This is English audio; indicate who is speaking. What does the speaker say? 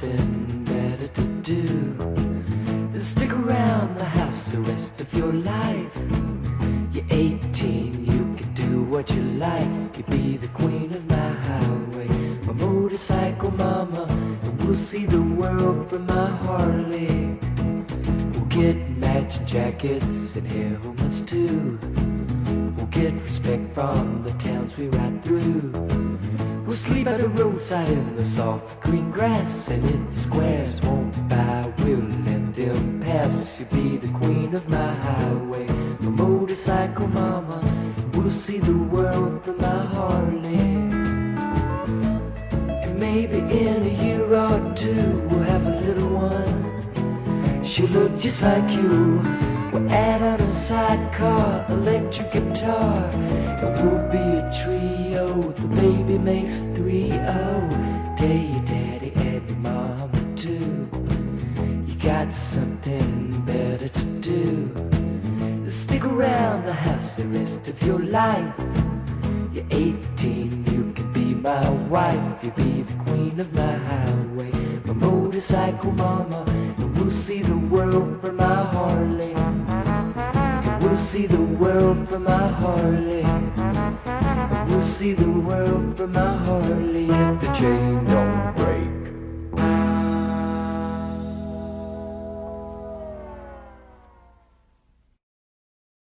Speaker 1: something better to do than stick around the house the rest of your life. You're 18, you can do what you like. You be the queen of my highway, my motorcycle mama, and we'll see the world from my Harley. We'll get matching jackets and hair helmets too. We'll get respect from the towns we ride through. We'll sleep at the roadside in the soft green grass, and if the squares won't buy, we'll let them pass. You'll be the queen of my highway, my motorcycle mama. We'll see the world from my Harley. And maybe in a year or two we'll have a little one. She'll look just like you. We'll add on a sidecar, electric guitar, and we'll be a trio. The baby makes 3-0. Tell your daddy and your mama too. You got something better to do. Stick around the house the rest of your life. You're 18, you can be my wife. You'll be the queen of my highway, my motorcycle mama, and we'll see the world from my Harley. And we'll see the world from my Harley. And we'll see the world from my Harley. If the chain don't